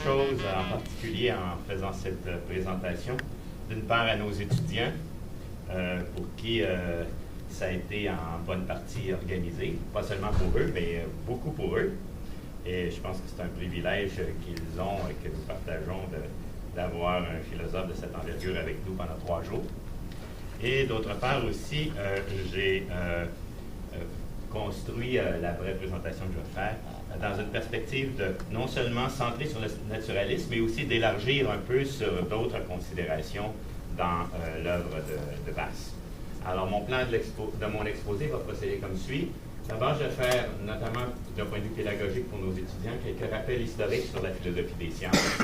choses en particulier en faisant cette présentation. D'une part à nos étudiants, pour qui ça a été en bonne partie organisé, pas seulement pour eux, mais beaucoup pour eux. Et je pense que c'est un privilège qu'ils ont et que nous partageons d'avoir un philosophe de cette envergure avec nous pendant 3 jours. Et d'autre part aussi, j'ai construit la vraie présentation que je vais faire dans une perspective de non seulement centrer sur le naturalisme, mais aussi d'élargir un peu sur d'autres considérations dans l'œuvre de Bass. Alors, mon plan de mon exposé va procéder comme suit. D'abord, je vais faire, notamment d'un point de vue pédagogique pour nos étudiants, quelques rappels historiques sur la philosophie des sciences.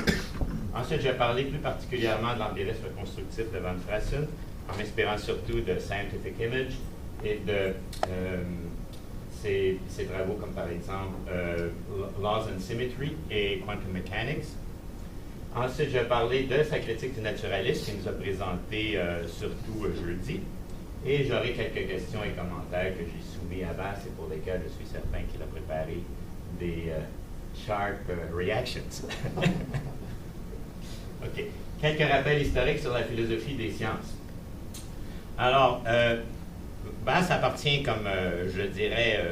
Ensuite, je vais parler plus particulièrement de l'empirisme constructif de Van Frassen, en m'inspirant surtout de Scientific Image et de ses travaux comme par exemple Laws and Symmetry et Quantum Mechanics. Ensuite, je vais parler de sa critique du naturalisme qui nous a présenté surtout jeudi. Et j'aurai quelques questions et commentaires que j'ai soumis à Bass et pour lesquels je suis certain qu'il a préparé des sharp reactions. OK. Quelques rappels historiques sur la philosophie des sciences. Alors, Bass appartient, comme je dirais,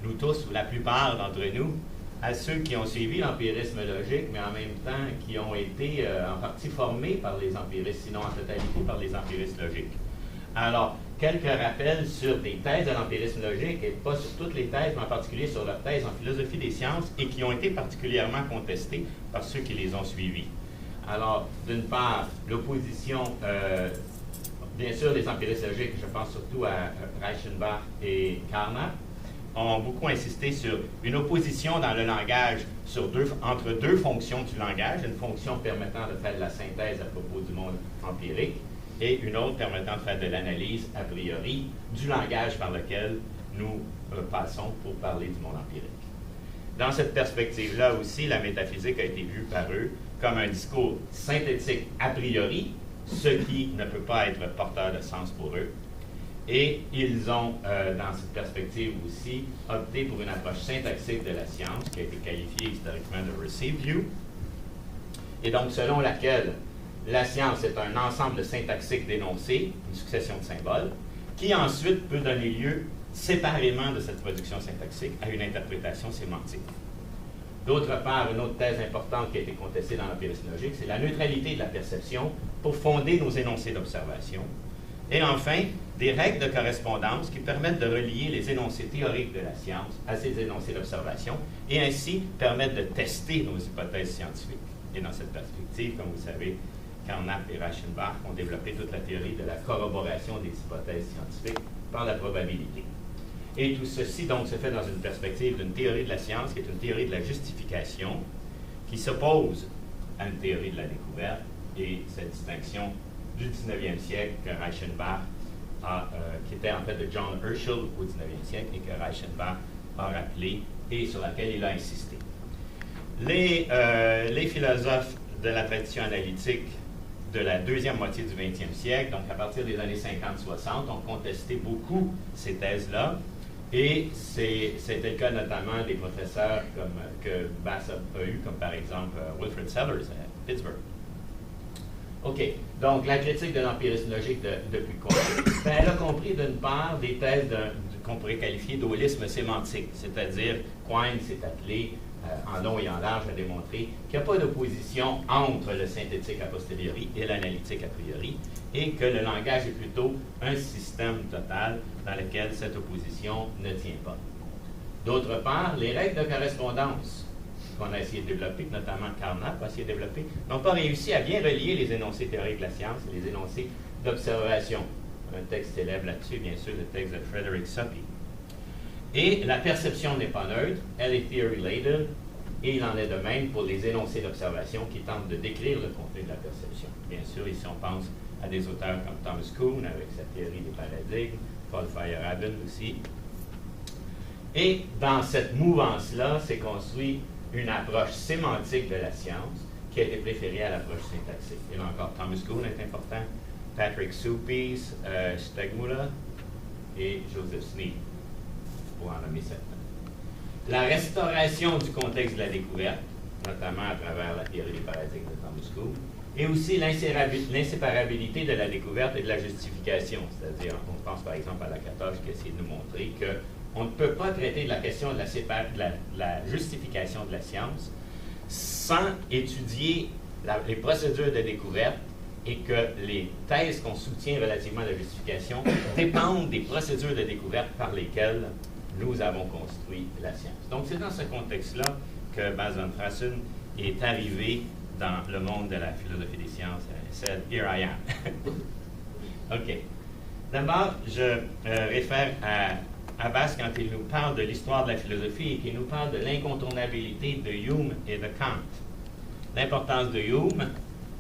nous tous, ou la plupart d'entre nous, à ceux qui ont suivi l'empirisme logique, mais en même temps qui ont été en partie formés par les empiristes, sinon en totalité par les empiristes logiques. Alors, quelques rappels sur des thèses de l'empirisme logique, et pas sur toutes les thèses, mais en particulier sur leurs thèses en philosophie des sciences, et qui ont été particulièrement contestées par ceux qui les ont suivis. Alors, d'une part, l'opposition, bien sûr, les empiristes logiques, je pense surtout à Reichenbach et Carnap, ont beaucoup insisté sur une opposition dans le langage entre deux fonctions du langage, une fonction permettant de faire de la synthèse à propos du monde empirique, et une autre permettant de faire de l'analyse a priori du langage par lequel nous passons pour parler du monde empirique. Dans cette perspective-là aussi, la métaphysique a été vue par eux comme un discours synthétique a priori, ce qui ne peut pas être porteur de sens pour eux. Et ils ont, dans cette perspective aussi, opté pour une approche syntaxique de la science qui a été qualifiée historiquement de received view, et donc selon laquelle la science est un ensemble syntaxique d'énoncés, une succession de symboles, qui ensuite peut donner lieu, séparément de cette production syntaxique, à une interprétation sémantique. D'autre part, une autre thèse importante qui a été contestée dans l'empirisme logique, c'est la neutralité de la perception pour fonder nos énoncés d'observation. Et enfin, des règles de correspondance qui permettent de relier les énoncés théoriques de la science à ces énoncés d'observation et ainsi permettent de tester nos hypothèses scientifiques. Et dans cette perspective, comme vous savez, Carnap et Reichenbach ont développé toute la théorie de la corroboration des hypothèses scientifiques par la probabilité. Et tout ceci, donc, se fait dans une perspective d'une théorie de la science qui est une théorie de la justification qui s'oppose à une théorie de la découverte, et cette distinction du 19e siècle que Reichenbach qui était en fait de John Herschel au 19e siècle et que Reichenbach a rappelé et sur laquelle il a insisté. Les philosophes de la tradition analytique de la deuxième moitié du 20e siècle, donc à partir des années 50-60, ont contesté beaucoup ces thèses-là, et c'était le cas notamment des professeurs que Bass a eu, comme par exemple Wilfrid Sellers à Pittsburgh. OK. Donc, la critique de l'empirisme logique depuis quoi? Elle a compris, d'une part, des thèses qu'on pourrait qualifier d'holisme sémantique, c'est-à-dire, Quine s'est attelé en long et en large à démontrer qu'il n'y a pas d'opposition entre le synthétique a posteriori et l'analytique a priori, et que le langage est plutôt un système total dans lequel cette opposition ne tient pas. D'autre part, les règles de correspondance qu'on a essayé de développer, notamment Carnap a essayé de développer, n'ont pas réussi à bien relier les énoncés théoriques de la science et les énoncés d'observation. Un texte célèbre là-dessus, bien sûr, le texte de Frederick Soppy. Et la perception n'est pas neutre, elle est theory-laden, et il en est de même pour les énoncés d'observation qui tentent de décrire le contenu de la perception. Bien sûr, ici on pense à des auteurs comme Thomas Kuhn avec sa théorie des paradigmes, Paul Feyerabend aussi. Et dans cette mouvance-là, s'est construit une approche sémantique de la science qui a été préférée à l'approche syntaxique. Et là encore, Thomas Kuhn est important, Patrick Soupis, Stegmüller et Joseph Sneed, pour en nommer certains. La restauration du contexte de la découverte notamment à travers la théorie des paradigmes de Thomas Kuhn, et aussi l'inséparabilité de la découverte et de la justification. C'est-à-dire, on pense par exemple à Lakatos qui essaie de nous montrer qu'on ne peut pas traiter de la question de la justification de la science sans étudier les procédures de découverte et que les thèses qu'on soutient relativement à la justification dépendent des procédures de découverte par lesquelles nous avons construit la science. Donc, c'est dans ce contexte-là que Bas van Fraassen est arrivé dans le monde de la philosophie des sciences. C'est « Here I am ». OK. D'abord, je réfère à Bas quand il nous parle de l'histoire de la philosophie et qu'il nous parle de l'incontournabilité de Hume et de Kant. L'importance de Hume,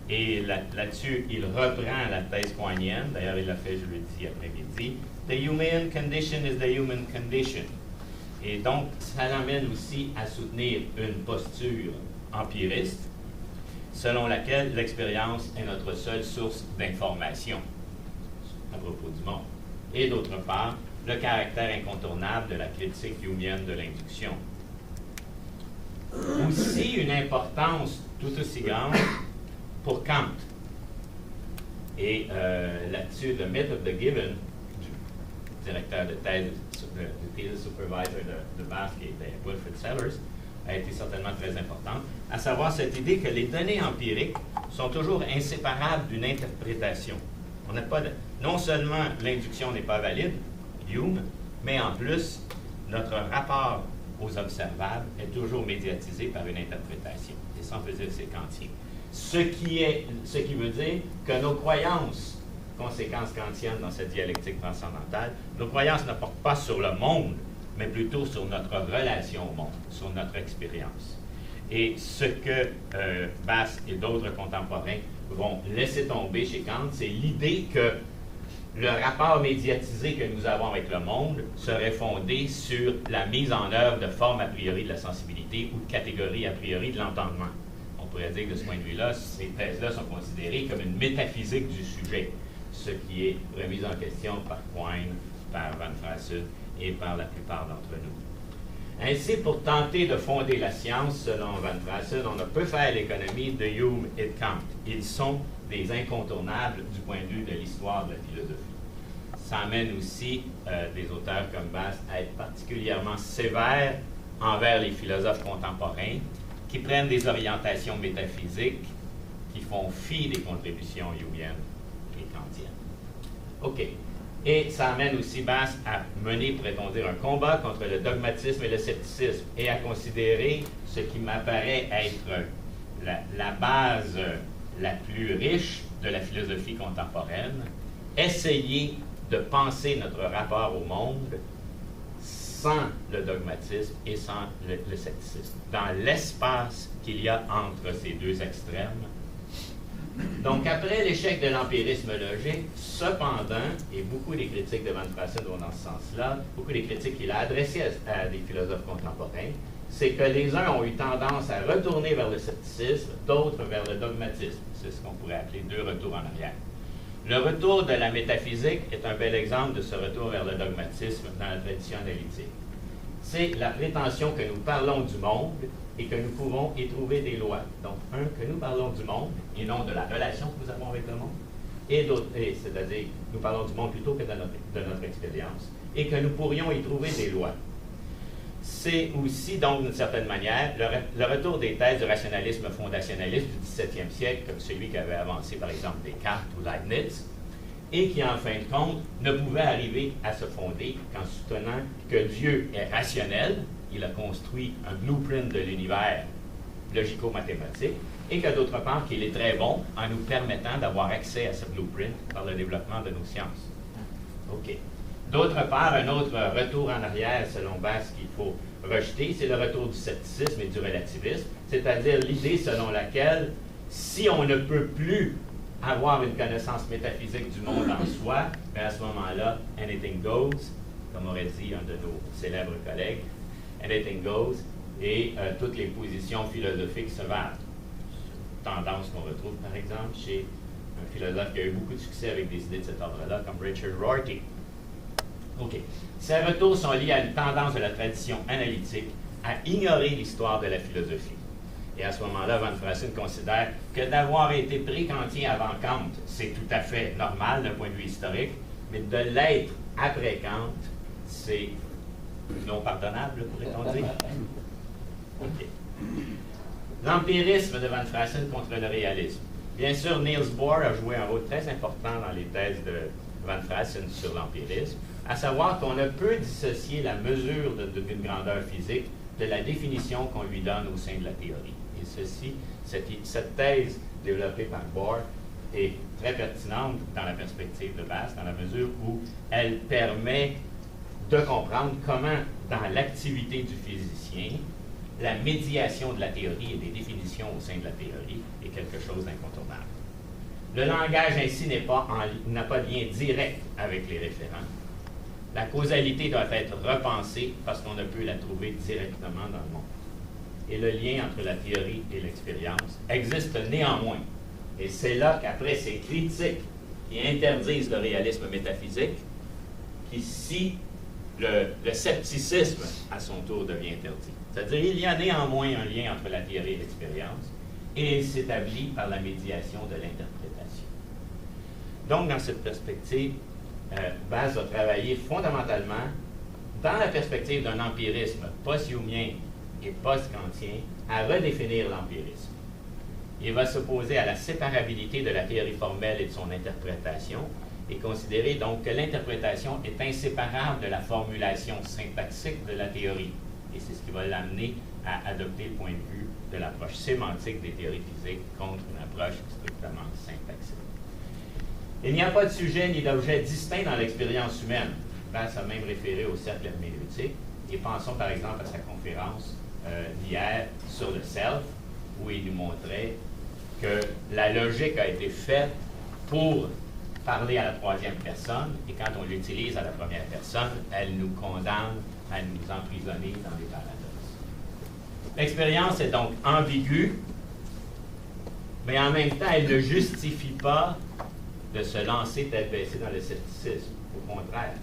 et là-dessus, il reprend la thèse poignienne, d'ailleurs il l'a fait jeudi après-midi, « The human condition is the human condition ». Et donc, ça l'amène aussi à soutenir une posture empiriste, selon laquelle l'expérience est notre seule source d'information à propos du monde. Et d'autre part, le caractère incontournable de la critique humienne de l'induction. Aussi une importance tout aussi grande pour Kant. Et là-dessus, le myth of the given, du directeur de thèse, le thesis supervisor de Bas, qui était Wilfrid Sellers, a été certainement très importante, à savoir cette idée que les données empiriques sont toujours inséparables d'une interprétation. On n'a pas non seulement l'induction n'est pas valide, Hume, mais en plus, notre rapport aux observables est toujours médiatisé par une interprétation. Et ça, on peut dire que c'est kantien. Ce qui veut dire que nos croyances, conséquences kantiennes dans cette dialectique transcendantale, nos croyances ne portent pas sur le monde, mais plutôt sur notre relation au monde, sur notre expérience. Et ce que Bas et d'autres contemporains vont laisser tomber chez Kant, c'est l'idée que le rapport médiatisé que nous avons avec le monde serait fondé sur la mise en œuvre de formes a priori de la sensibilité ou de catégories a priori de l'entendement. On pourrait dire que de ce point de vue-là, ces thèses-là sont considérées comme une métaphysique du sujet, ce qui est remis en question par Quine, par Van Fraassen et par la plupart d'entre nous. Ainsi, pour tenter de fonder la science, selon Van Fraassen, on ne peut faire l'économie de Hume et de Kant. Ils sont des incontournables du point de vue de l'histoire de la philosophie. Ça amène aussi des auteurs comme Bas à être particulièrement sévères envers les philosophes contemporains qui prennent des orientations métaphysiques qui font fi des contributions humiennes et kantiennes. OK. Et ça amène aussi Bas à mener, pourrait-on dire, un combat contre le dogmatisme et le scepticisme et à considérer ce qui m'apparaît être la base la plus riche de la philosophie contemporaine, essayer de penser notre rapport au monde sans le dogmatisme et sans le scepticisme, dans l'espace qu'il y a entre ces deux extrêmes. Donc, après l'échec de l'empirisme logique, cependant, et beaucoup des critiques de Van Fraassen vont dans ce sens-là, beaucoup des critiques qu'il a adressées à des philosophes contemporains, c'est que les uns ont eu tendance à retourner vers le scepticisme, d'autres vers le dogmatisme. C'est ce qu'on pourrait appeler deux retours en arrière. Le retour de la métaphysique est un bel exemple de ce retour vers le dogmatisme dans la tradition analytique. C'est la prétention que nous parlons du monde et que nous pouvons y trouver des lois. Donc, que nous parlons du monde et non de la relation que nous avons avec le monde, c'est-à-dire nous parlons du monde plutôt que de notre expérience, et que nous pourrions y trouver des lois. C'est aussi, donc, d'une certaine manière, le retour des thèses du rationalisme fondationaliste du XVIIe siècle, comme celui qu'avait avancé, par exemple, Descartes ou Leibniz, et qui, en fin de compte, ne pouvait arriver à se fonder qu'en soutenant que Dieu est rationnel, il a construit un blueprint de l'univers logico-mathématique, et que, d'autre part, qu'il est très bon en nous permettant d'avoir accès à ce blueprint par le développement de nos sciences. OK. D'autre part, un autre retour en arrière, selon Bas, qu'il faut rejeter, c'est le retour du scepticisme et du relativisme, c'est-à-dire l'idée selon laquelle, si on ne peut plus avoir une connaissance métaphysique du monde en soi, bien à ce moment-là, anything goes, comme aurait dit un de nos célèbres collègues, anything goes, et toutes les positions philosophiques se valent. Tendance qu'on retrouve, par exemple, chez un philosophe qui a eu beaucoup de succès avec des idées de cet ordre-là, comme Richard Rorty. OK. Ces retours sont liés à une tendance de la tradition analytique à ignorer l'histoire de la philosophie. Et à ce moment-là, Van Fraassen considère que d'avoir été pré-kantien avant Kant, c'est tout à fait normal d'un point de vue historique, mais de l'être après Kant, c'est non pardonnable, pourrait-on dire. OK. L'empirisme de Van Fraassen contre le réalisme. Bien sûr, Niels Bohr a joué un rôle très important dans les thèses de Van Fraassen sur l'empirisme, à savoir qu'on ne peut dissocier la mesure d'une grandeur physique de la définition qu'on lui donne au sein de la théorie. Et cette thèse développée par Bohr est très pertinente dans la perspective de Bass, dans la mesure où elle permet de comprendre comment, dans l'activité du physicien, la médiation de la théorie et des définitions au sein de la théorie est quelque chose d'incontournable. Le langage ainsi n'a pas de lien direct avec les référents. La causalité doit être repensée parce qu'on ne peut la trouver directement dans le monde. Et le lien entre la théorie et l'expérience existe néanmoins. Et c'est là qu'après ces critiques qui interdisent le réalisme métaphysique, qu'ici le scepticisme à son tour devient interdit. C'est-à-dire qu'il y a néanmoins un lien entre la théorie et l'expérience, et il s'établit par la médiation de l'interprétation. Donc, dans cette perspective, Bass a travaillé fondamentalement dans la perspective d'un empirisme post-humien et post-kantien à redéfinir l'empirisme. Il va s'opposer à la séparabilité de la théorie formelle et de son interprétation et considérer donc que l'interprétation est inséparable de la formulation syntaxique de la théorie. Et c'est ce qui va l'amener à adopter le point de vue de l'approche sémantique des théories physiques contre une approche strictement syntaxique. Il n'y a pas de sujet ni d'objet distinct dans l'expérience humaine. Bass a même référé au cercle herméneutique. Et pensons par exemple à sa conférence d'hier sur le self, où il nous montrait que la logique a été faite pour parler à la troisième personne, et quand on l'utilise à la première personne, elle nous condamne à nous emprisonner dans des paradoxes. L'expérience est donc ambiguë, mais en même temps, elle ne justifie pas de se lancer tête baissée dans le scepticisme. Au contraire,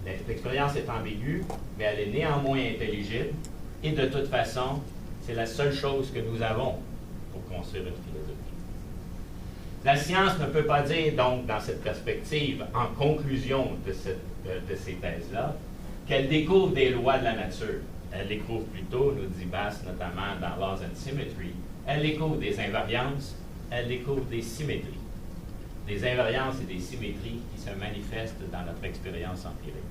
l'expérience est ambiguë, mais elle est néanmoins intelligible, et de toute façon, c'est la seule chose que nous avons pour construire une philosophie. La science ne peut pas dire, donc, dans cette perspective, en conclusion de ces thèses-là, qu'elle découvre des lois de la nature. Elle découvre plutôt, nous dit Bass, notamment dans Laws and Symmetry, elle découvre des invariances, elle découvre des symétries. Des invariances et des symétries qui se manifestent dans notre expérience empirique.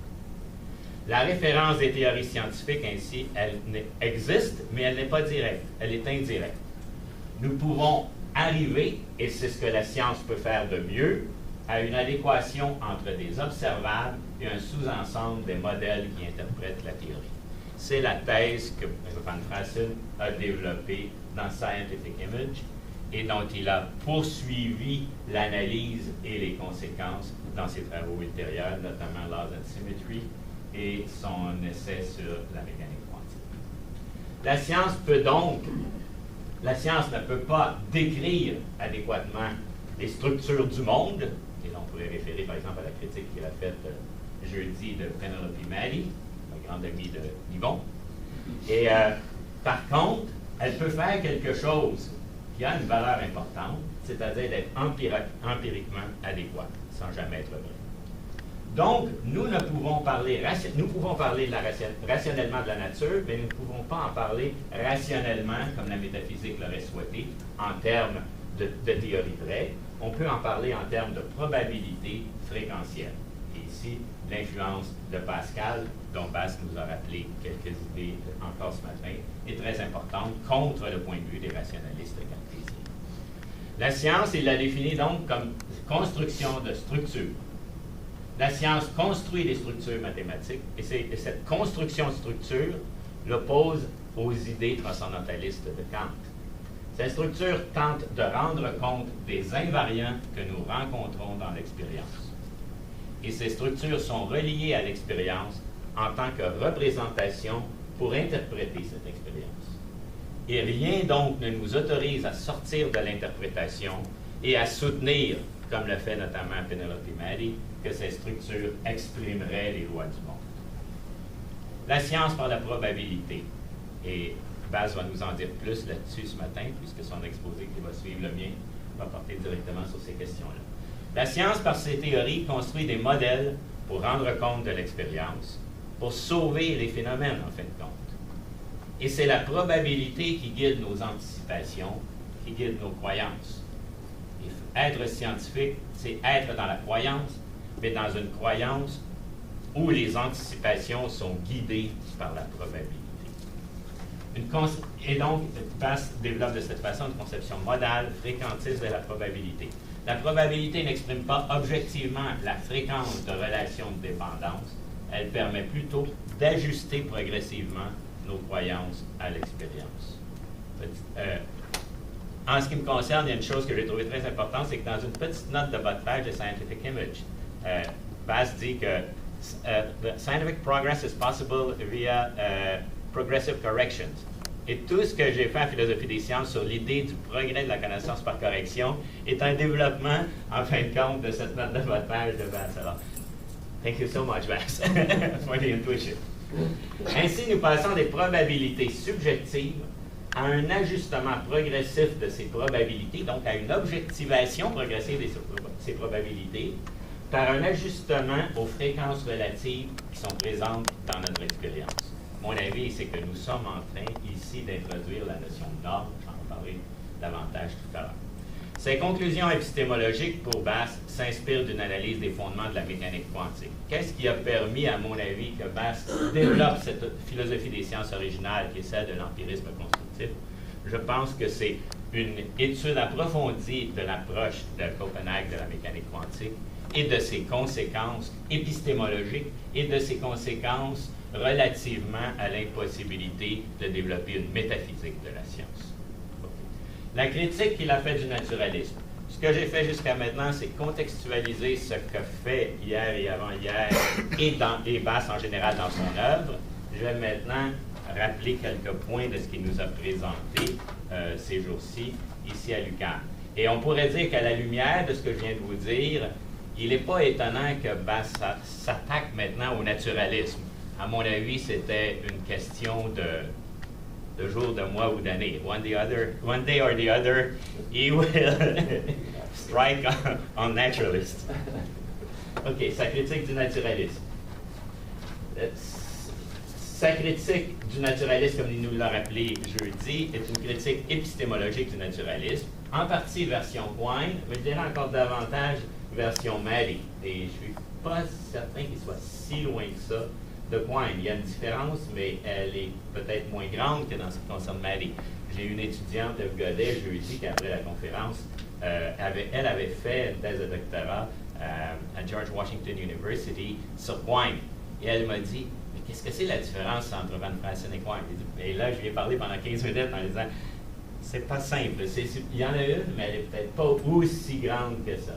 La référence des théories scientifiques, ainsi, elle existe, mais elle n'est pas directe, elle est indirecte. Nous pouvons arriver, et c'est ce que la science peut faire de mieux, à une adéquation entre des observables et un sous-ensemble des modèles qui interprètent la théorie. C'est la thèse que Van Fraassen a développée dans Scientific Image et dont il a poursuivi l'analyse et les conséquences dans ses travaux ultérieurs, notamment Laws and Symmetry et son essai sur la mécanique quantique. La science ne peut pas décrire adéquatement les structures du monde, et l'on pourrait référer par exemple à la critique qu'il a faite jeudi de Penelope Maddy, la grande amie de Yvon. Et par contre, elle peut faire quelque chose qui a une valeur importante, c'est-à-dire d'être empiriquement adéquat, sans jamais être vrai. Donc, nous pouvons parler rationnellement de la nature, mais nous ne pouvons pas en parler rationnellement, comme la métaphysique l'aurait souhaité, en termes de théorie vraie. On peut en parler en termes de probabilité fréquentielle. Et ici, l'influence de Pascal, dont Bass nous a rappelé quelques idées encore ce matin, est très importante contre le point de vue des rationalistes cartésiens. La science, il l'a définie donc comme construction de structures. La science construit des structures mathématiques, et cette construction de structures l'oppose aux idées transcendantalistes de Kant. Cette structure tente de rendre compte des invariants que nous rencontrons dans l'expérience. Et ces structures sont reliées à l'expérience en tant que représentation pour interpréter cette expérience. Et rien donc ne nous autorise à sortir de l'interprétation et à soutenir, comme le fait notamment Penelope Maddy, que ces structures exprimeraient les lois du monde. La science par la probabilité. Et Bas va nous en dire plus là-dessus ce matin, puisque son exposé qui va suivre le mien va porter directement sur ces questions-là. La science, par ses théories, construit des modèles pour rendre compte de l'expérience, pour sauver les phénomènes, en fin de compte. Et c'est la probabilité qui guide nos anticipations, qui guide nos croyances. Et être scientifique, c'est être dans la croyance, mais dans une croyance où les anticipations sont guidées par la probabilité. Et donc, Bass développe de cette façon une conception modale, fréquentiste de la probabilité. La probabilité n'exprime pas objectivement la fréquence de relations de dépendance, elle permet plutôt d'ajuster progressivement nos croyances à l'expérience. En ce qui me concerne, il y a une chose que j'ai trouvée très importante, c'est que dans une petite note de bas de page de Scientific Image, Bass dit que scientific progress is possible via progressive corrections. Et tout ce que j'ai fait en philosophie des sciences sur l'idée du progrès de la connaissance par correction est un développement, en fin de compte, de cette note de bas de page de Bass. Alors, thank you so much, Bass, for the intuition. Ainsi, nous passons des probabilités subjectives à un ajustement progressif de ces probabilités, donc à une objectivation progressive de ces probabilités, par un ajustement aux fréquences relatives qui sont présentes dans notre expérience. Mon avis, c'est que nous sommes en train ici d'introduire la notion de norme, j'en parlerai davantage tout à l'heure. Ces conclusions épistémologiques pour Bass s'inspirent d'une analyse des fondements de la mécanique quantique. Qu'est-ce qui a permis, à mon avis, que Bass développe cette philosophie des sciences originales qui est celle de l'empirisme constructif? Je pense que c'est une étude approfondie de l'approche de Copenhague de la mécanique quantique et de ses conséquences épistémologiques et de ses conséquences relativement à l'impossibilité de développer une métaphysique de la science. La critique qu'il a faite du naturalisme. Ce que j'ai fait jusqu'à maintenant, c'est contextualiser ce que fait hier et avant-hier et Bass en général dans son œuvre. Je vais maintenant rappeler quelques points de ce qu'il nous a présenté ces jours-ci, ici à l'UQAM. Et on pourrait dire qu'à la lumière de ce que je viens de vous dire, il n'est pas étonnant que Bass s'attaque maintenant au naturalisme. À mon avis, c'était une question de jours, de mois ou d'années. One day or the other, he will strike on naturalists. OK, sa critique du naturalisme. Sa critique du naturalisme, comme il nous l'a rappelé jeudi, est une critique épistémologique du naturalisme, en partie version Quine, mais je dirais encore davantage version Maddy. Et je ne suis pas certain qu'il soit si loin que ça de Quine. Il y a une différence, mais elle est peut-être moins grande que dans ce qui concerne Maddy. J'ai une étudiante de Godet jeudi qui, après la conférence, elle avait fait une thèse de doctorat à George Washington University sur Quine. Et elle m'a dit, mais qu'est-ce que c'est la différence entre Van Fraassen et Quine? Et là, je lui ai parlé pendant 15 minutes en disant, c'est pas simple. Il y en a une, mais elle n'est peut-être pas aussi grande que ça.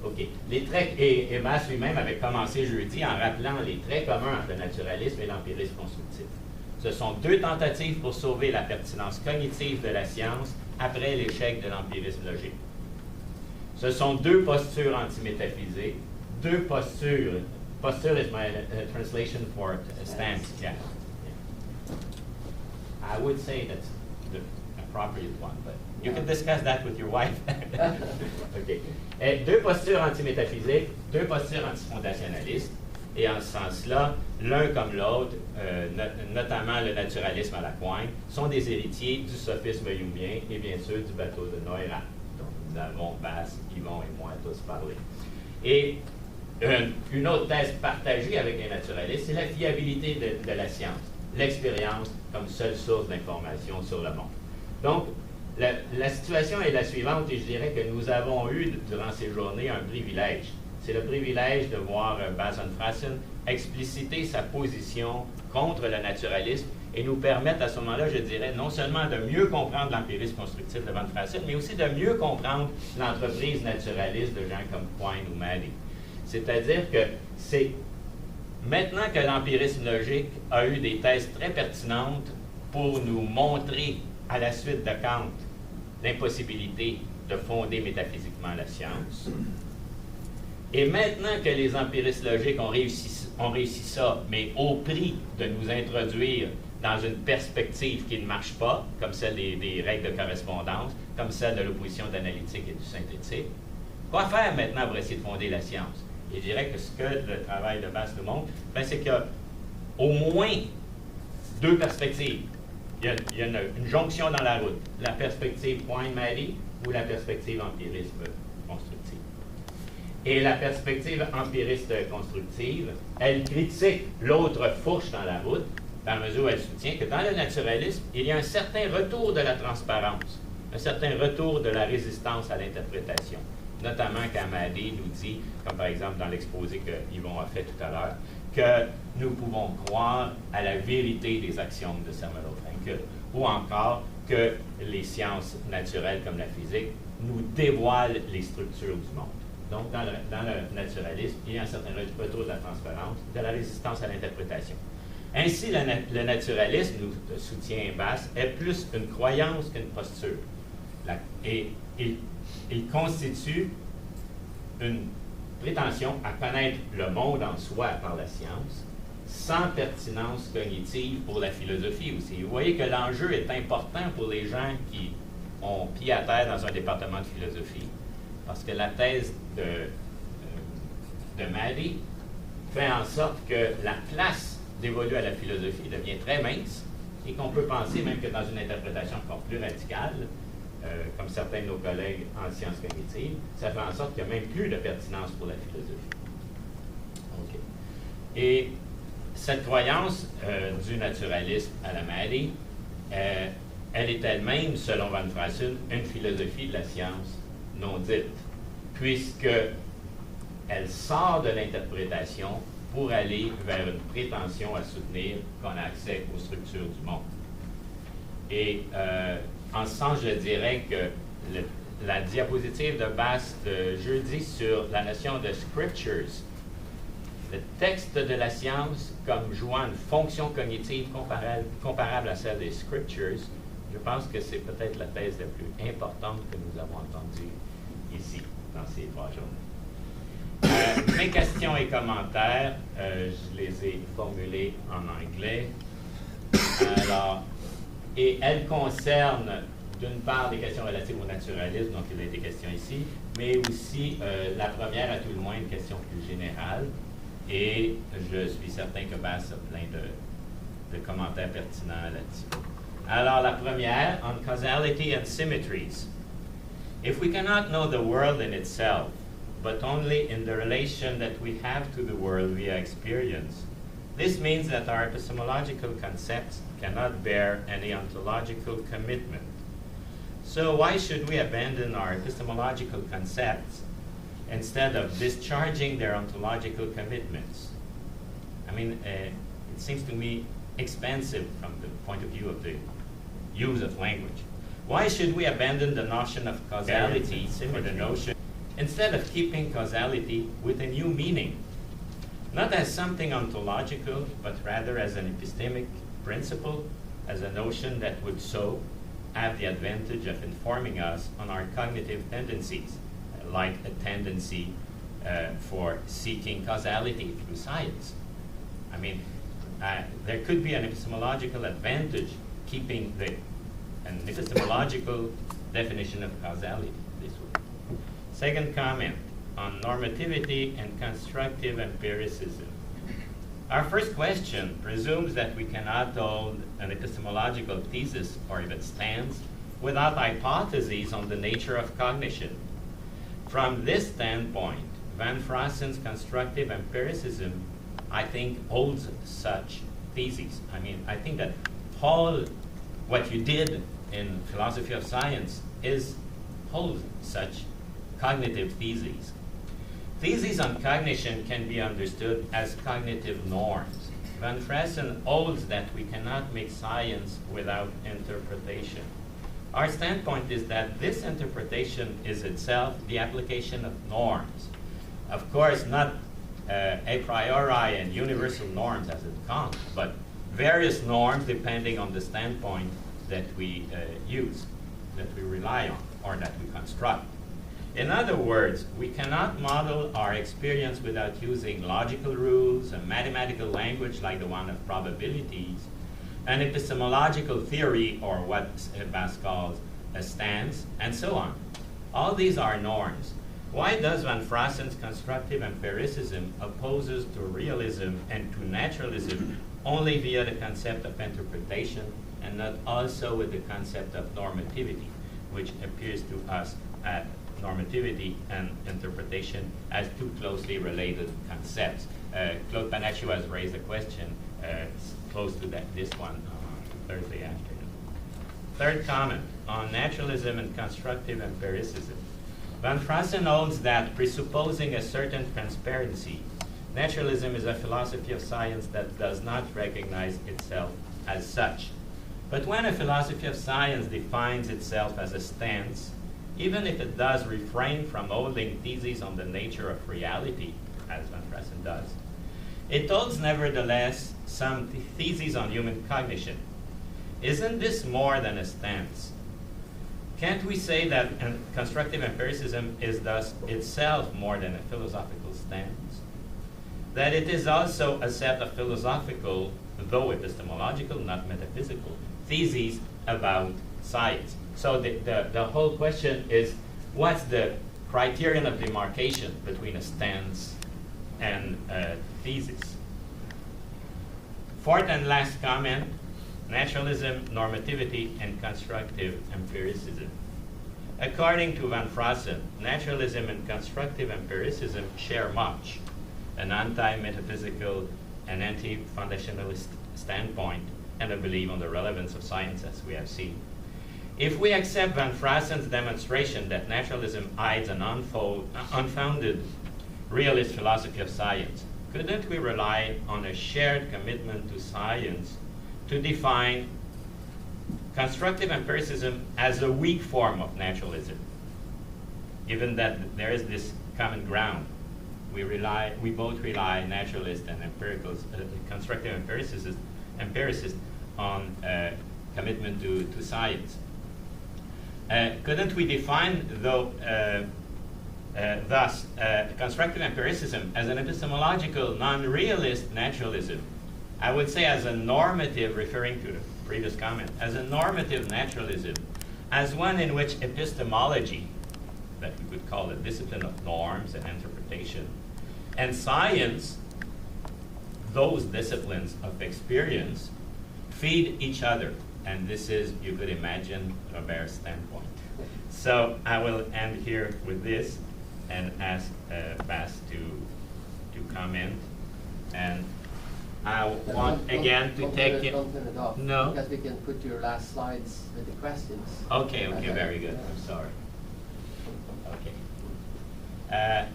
OK. Les traits, et Bass lui-même avait commencé jeudi en rappelant les traits communs entre le naturalisme et l'empirisme constructif. Ce sont deux tentatives pour sauver la pertinence cognitive de la science après l'échec de l'empirisme logique. Ce sont deux postures antimétaphysiques, deux postures. Posture is my translation for stance. Yeah. I would say that's the appropriate one, but you can discuss that with your wife. OK. Deux postures antimétaphysiques, deux postures antifondationalistes, et en ce sens-là, l'un comme l'autre, notamment le naturalisme à la Quine, sont des héritiers du sophisme humeien et bien sûr du bateau de Neurath, dont nous avons, Bass, Yvon et moi, tous parlé. Et une autre thèse partagée avec les naturalistes, c'est la fiabilité de la science, l'expérience comme seule source d'information sur le monde. Donc, la situation est la suivante, et je dirais que nous avons eu, durant ces journées, un privilège. C'est le privilège de voir Bass von Fraassen expliciter sa position contre le naturalisme et nous permettre à ce moment-là, je dirais, non seulement de mieux comprendre l'empirisme constructif de von Fraassen, mais aussi de mieux comprendre l'entreprise naturaliste de gens comme Quine ou Maddy. C'est-à-dire que c'est maintenant que l'empirisme logique a eu des thèses très pertinentes pour nous montrer, à la suite de Kant, l'impossibilité de fonder métaphysiquement la science. Et maintenant que les empiristes logiques ont réussi ça, mais au prix de nous introduire dans une perspective qui ne marche pas, comme celle des règles de correspondance, comme celle de l'opposition d'analytique et du synthétique. Quoi faire maintenant pour essayer de fonder la science? Et je dirais que ce que le travail de Bass nous montre, c'est qu'il y a au moins deux perspectives. Il y a une jonction dans la route. La perspective Quine-Maddy ou la perspective empirisme constructive. Et la perspective empiriste constructive, elle critique l'autre fourche dans la route, dans la mesure où elle soutient que dans le naturalisme, il y a un certain retour de la transparence, un certain retour de la résistance à l'interprétation. Notamment quand Maddy nous dit, comme par exemple dans l'exposé que Yvon a fait tout à l'heure, que nous pouvons croire à la vérité des axiomes de Samuel-Fraenkel, ou encore que les sciences naturelles comme la physique nous dévoilent les structures du monde. Donc, dans le naturalisme, il y a un certain retour de la transparence, de la résistance à l'interprétation. Ainsi, le naturalisme, nous soutient Bass, est plus une croyance qu'une posture. Et il constitue une prétention à connaître le monde en soi par la science, sans pertinence cognitive pour la philosophie aussi. Vous voyez que l'enjeu est important pour les gens qui ont pied à terre dans un département de philosophie, parce que la thèse de Maddy fait en sorte que la place dévolue à la philosophie devient très mince et qu'on peut penser même que dans une interprétation encore plus radicale, comme certains de nos collègues en sciences cognitives, ça fait en sorte qu'il n'y a même plus de pertinence pour la philosophie. Okay. Et cette croyance du naturalisme à la Maddy, elle est elle-même, selon Van Fraassen, une philosophie de la science non dite, puisqu'elle sort de l'interprétation pour aller vers une prétention à soutenir qu'on a accès aux structures du monde. Et en ce sens, je dirais que la diapositive de Bass de jeudi sur la notion de scriptures, le texte de la science comme jouant une fonction cognitive comparable à celle des scriptures, je pense que c'est peut-être la thèse la plus importante que nous avons entendue ici, dans ces 3 journées. Mes questions et commentaires, je les ai formulés en anglais. Alors, et elles concernent, d'une part, des questions relatives au naturalisme, donc il a été question ici, mais aussi, la première, à tout le moins, une question plus générale. Et je suis certain que Bass a plein de commentaires pertinents là-dessus. Alors, la première, on causality and symmetries. If we cannot know the world in itself, but only in the relation that we have to the world via experience, this means that our epistemological concepts cannot bear any ontological commitment. So why should we abandon our epistemological concepts instead of discharging their ontological commitments? I mean, it seems to me expansive from the point of view of the use of language. Why should we abandon the notion of causality or the notion, instead of keeping causality with a new meaning, not as something ontological, but rather as an epistemic principle, as a notion that would so have the advantage of informing us on our cognitive tendencies, like a tendency for seeking causality through science. I mean, there could be an epistemological advantage keeping an epistemological definition of causality this way. Second comment on normativity and constructive empiricism. Our first question presumes that we cannot hold an epistemological thesis or even stance without hypotheses on the nature of cognition. From this standpoint, Van Fraassen's constructive empiricism, I think, holds such theses. I mean, I think that all what you did in philosophy of science holds such cognitive theses. Theses on cognition can be understood as cognitive norms. Van Fraassen holds that we cannot make science without interpretation. Our standpoint is that this interpretation is itself the application of norms. Of course, not a priori and universal norms as in Kant, but various norms depending on the standpoint that we use, that we rely on, or that we construct. In other words, we cannot model our experience without using logical rules, a mathematical language like the one of probabilities, an epistemological theory, or what Bass calls a stance, and so on. All these are norms. Why does Van Frassen's constructive empiricism opposes to realism and to naturalism only via the concept of interpretation and not also with the concept of normativity, which appears to us at normativity and interpretation as two closely related concepts? Claude Panaccio has raised a question close to this one on Thursday afternoon. Third comment on naturalism and constructive empiricism. Van Frassen holds that, presupposing a certain transparency, naturalism is a philosophy of science that does not recognize itself as such. But when a philosophy of science defines itself as a stance, even if it does refrain from holding theses on the nature of reality, as Van Frassen does, it holds nevertheless some theses on human cognition. Isn't this more than a stance? Can't we say that constructive empiricism is thus itself more than a philosophical stance? That it is also a set of philosophical, though epistemological, not metaphysical, theses about science. So the whole question is, what's the criterion of demarcation between a stance and a thesis? Fourth and last comment, naturalism, normativity, and constructive empiricism. According to Van Frassen, naturalism and constructive empiricism share much, an anti-metaphysical and anti-foundationalist standpoint, and a belief on the relevance of science, as we have seen. If we accept Van Frassen's demonstration that naturalism hides an unfounded realist philosophy of science, couldn't we rely on a shared commitment to science to define constructive empiricism as a weak form of naturalism, given that there is this common ground? We both rely, naturalists and constructive empiricists, on commitment to science. Couldn't we define, though, thus, constructive empiricism as an epistemological, non-realist naturalism? I would say as a normative, referring to the previous comment, as a normative naturalism, as one in which epistemology, that we could call a discipline of norms and interpretation, and science, those disciplines of experience, feed each other. And this is, you could imagine, Robert's standpoint. So I will end here with this and ask Bass to comment. And I want again to take it. Don't turn it off. No. Because we can put your last slides with the questions. Okay, very good. I'm sorry. Okay.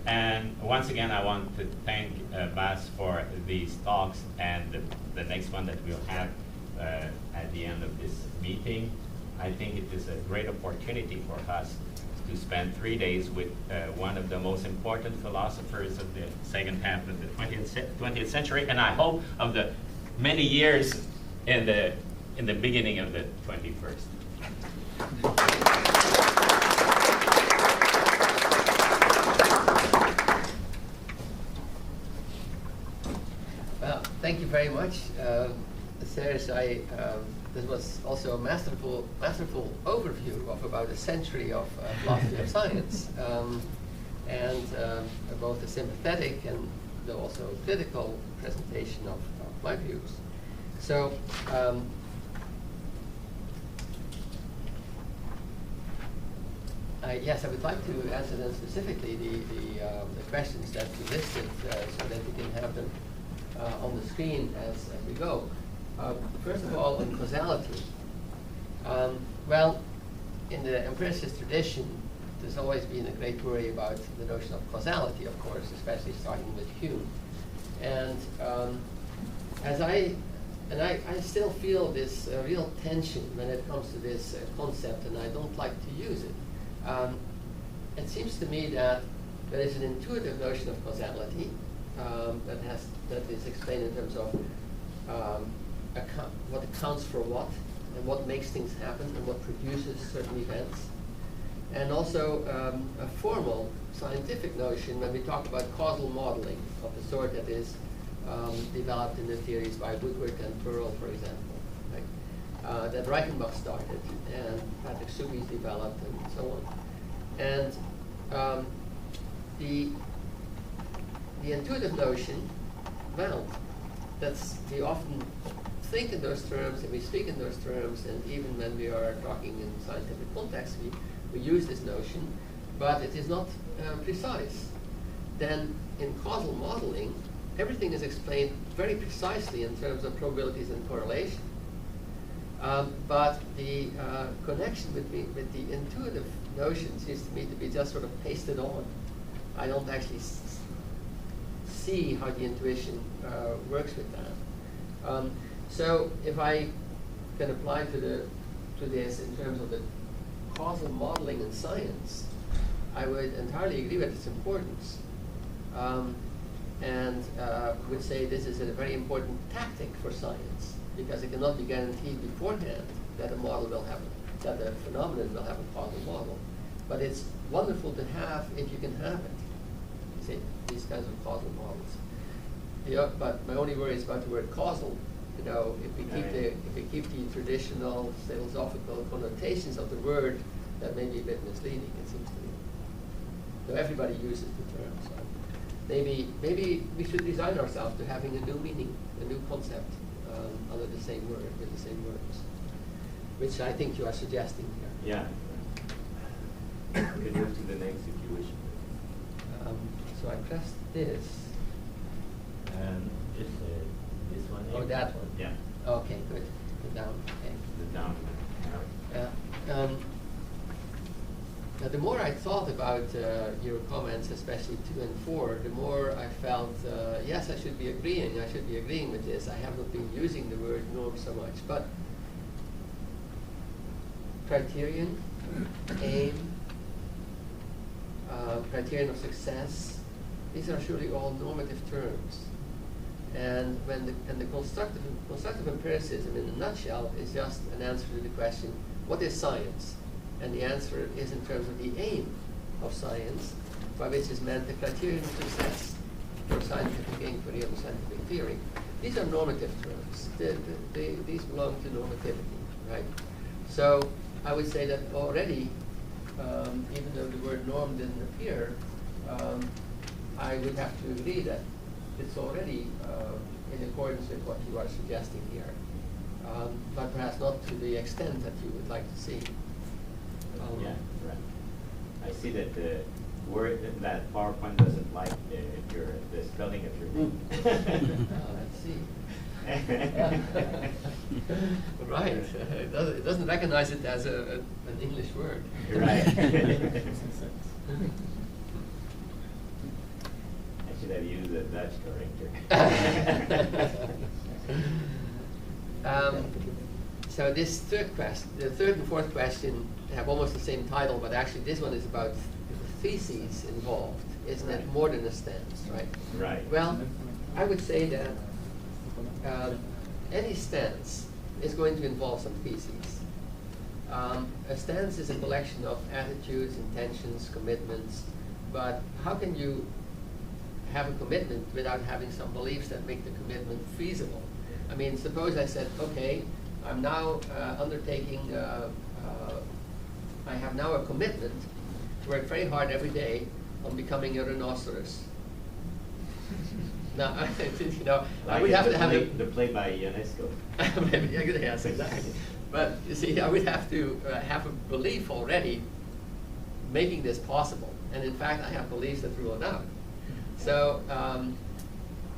And once again, I want to thank Bass for these talks, and the next one that we'll have at the end of this meeting. I think it is a great opportunity for us to spend 3 days with one of the most important philosophers of the second half of the 20th century, and I hope of the many years in the beginning of the 21st. Well, thank you very much, Serge. This was also a masterful overview of about a century of philosophy of science, and both a sympathetic and also critical presentation of my views. So, yes, I would like to answer then specifically the questions that you listed, so that we can have them on the screen as we go. First of all, on causality. Well, in the empiricist tradition, there's always been a great worry about the notion of causality, of course, especially starting with Hume. And I still feel this real tension when it comes to this concept, and I don't like to use it. It seems to me that there is an intuitive notion of causality that is explained in terms of what accounts for what, and what makes things happen, and what produces certain events. And also a formal scientific notion when we talk about causal modeling of the sort that is developed in the theories by Woodward and Pearl, for example. Right? that Reichenbach started, and Patrick Suby's developed, and so on. And the intuitive notion, well, we often think in those terms, and we speak in those terms, and even when we are talking in scientific context, we use this notion, but it is not precise. Then in causal modeling, everything is explained very precisely in terms of probabilities and correlation. But the connection with the intuitive notion seems to me to be just sort of pasted on. I don't actually see how the intuition works with that. So if I can apply to this in terms of the causal modeling in science, I would entirely agree with its importance, and would say this is a very important tactic for science, because it cannot be guaranteed beforehand that a model will have, that a phenomenon will have a causal model. But it's wonderful to have if you can have it. You see, these kinds of causal models. Yeah, but my only worry is about the word causal. You know, if we keep the traditional philosophical connotations of the word, that may be a bit misleading, it seems to me. So everybody uses the term. So maybe we should resign ourselves to having a new meaning, a new concept under the same word, with the same words, which I think you are suggesting here. Yeah. We can move to the next if you wish. So I pressed this. Just this one. Oh, that one. Yeah. Okay, good. The down. Okay. The down. Now, the more I thought about your comments, especially 2 and 4, the more I felt, yes, I should be agreeing. I should be agreeing with this. I have not been using the word norm so much, but criterion, aim, criterion of success, these are surely all normative terms. And when the constructive empiricism, in a nutshell, is just an answer to the question, what is science? And the answer is in terms of the aim of science, by which is meant the criterion of success for scientific inquiry and scientific theory. These are normative terms. These belong to normativity, right? So I would say that already, even though the word norm didn't appear, I would have to agree that it's already in accordance with what you are suggesting here, but perhaps not to the extent that you would like to see. Yeah, right. I see that the word that PowerPoint doesn't like the spelling of your name. Let's see. Right. It doesn't recognize it as an English word. Right. I should have used a Dutch corrector. So this third question, the third and fourth question have almost the same title, but actually this one is about the theses involved, isn't it? More than a stance, right? Right. Well, I would say that any stance is going to involve some theses. A stance is a collection of attitudes, intentions, commitments, but how can you have a commitment without having some beliefs that make the commitment feasible? I mean, suppose I said, okay, I'm now undertaking, I have now a commitment to work very hard every day on becoming a rhinoceros. Now, you know, like I would have to have the play by Ionesco. Maybe, yes, exactly. But you see, I would have to have a belief already making this possible. And in fact, I have beliefs that rule it out. So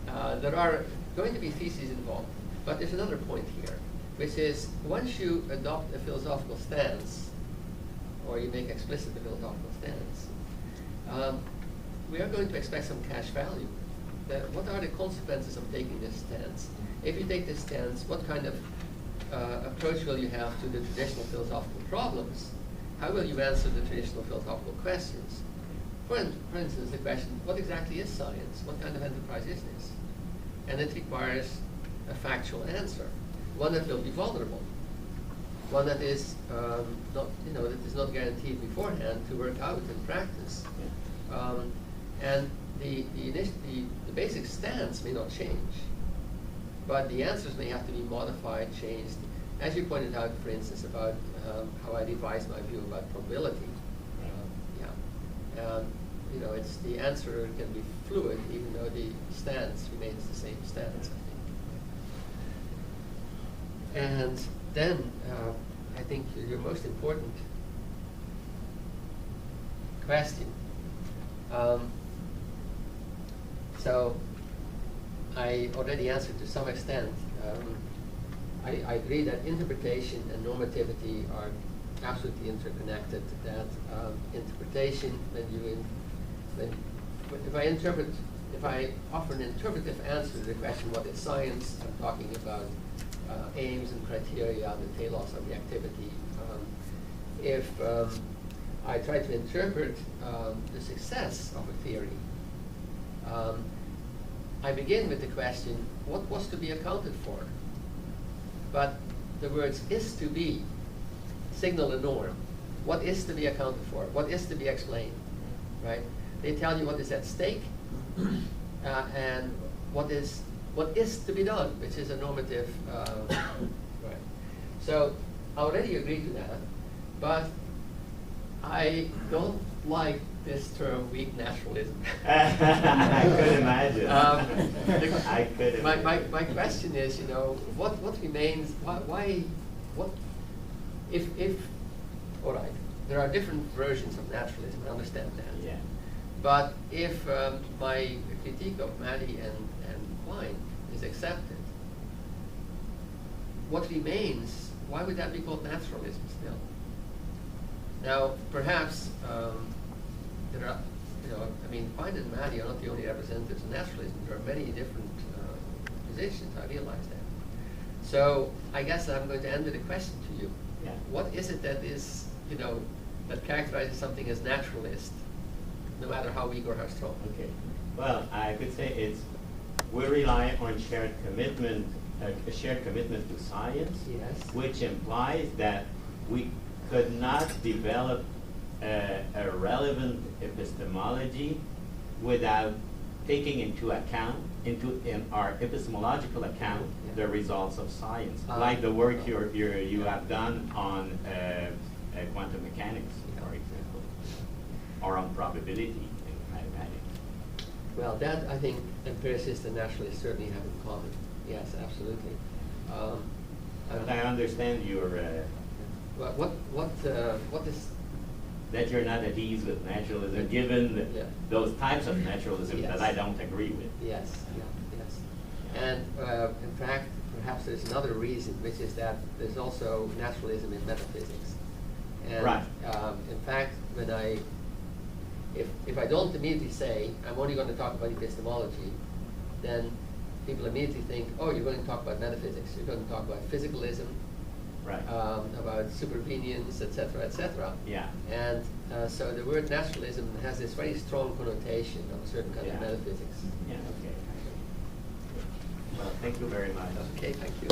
there are going to be theses involved. But there's another point here, which is once you adopt a philosophical stance, or you make explicit a philosophical stance, we are going to expect some cash value. What are the consequences of taking this stance? If you take this stance, what kind of approach will you have to the traditional philosophical problems? How will you answer the traditional philosophical questions? For instance, the question, what exactly is science? What kind of enterprise is this? And it requires a factual answer, one that will be vulnerable, one that is not, you know, that is not guaranteed beforehand to work out in practice. And the basic stance may not change, but the answers may have to be modified, changed. as you pointed out, for instance, about how I devised my view about probability, you know, it's the answer can be fluid, even though the stance remains the same stance, I think. And then I think your most important question. So I already answered to some extent. I agree that interpretation and normativity are absolutely interconnected. That interpretation, if I offer an interpretive answer to the question, what is science? I'm talking about aims and criteria, the telos of the activity. If I try to interpret the success of a theory, I begin with the question, what was to be accounted for? But the words is to be signal a norm. What is to be accounted for? What is to be explained? Right? They tell you what is at stake and what is to be done, which is a normative. Right. So I already agree to that, but I don't like this term weak naturalism. I could imagine. I could imagine. My question is, you know, what remains? Why? What? If all right, there are different versions of naturalism. I understand that. Yeah. But if my critique of Maddy and Quine is accepted, what remains? Why would that be called naturalism still? Now, perhaps there are, you know, I mean, Quine and Maddy are not the only representatives of naturalism. There are many different positions. I realize that. So I guess I'm going to end with a question to you. Yeah. What is it that is, you know, that characterizes something as naturalist, no matter how weak or how strong? Okay. Well, I could say we rely on shared commitment, a shared commitment to science, Yes. which implies that we could not develop a relevant epistemology without taking into account, in our epistemological account, the results of science, like the work you have done on quantum mechanics, for example, or on probability in mathematics. Well, that I think empiricists and naturalists certainly have in common. Yes, absolutely. But I understand your what is that you're not at ease with naturalism, given those types of naturalism Yes. that I don't agree with. Yes, yes. And in fact, perhaps there's another reason, which is that there's also naturalism in metaphysics. And Right. In fact, when if I don't immediately say I'm only going to talk about epistemology, then people immediately think, oh, you're going to talk about metaphysics. You're going to talk about physicalism, Right. about supervenience, etc., etc. Yeah. And so the word naturalism has this very strong connotation of a certain kind of Yeah. metaphysics. Yeah, okay. Well, thank you very much. Okay, thank you.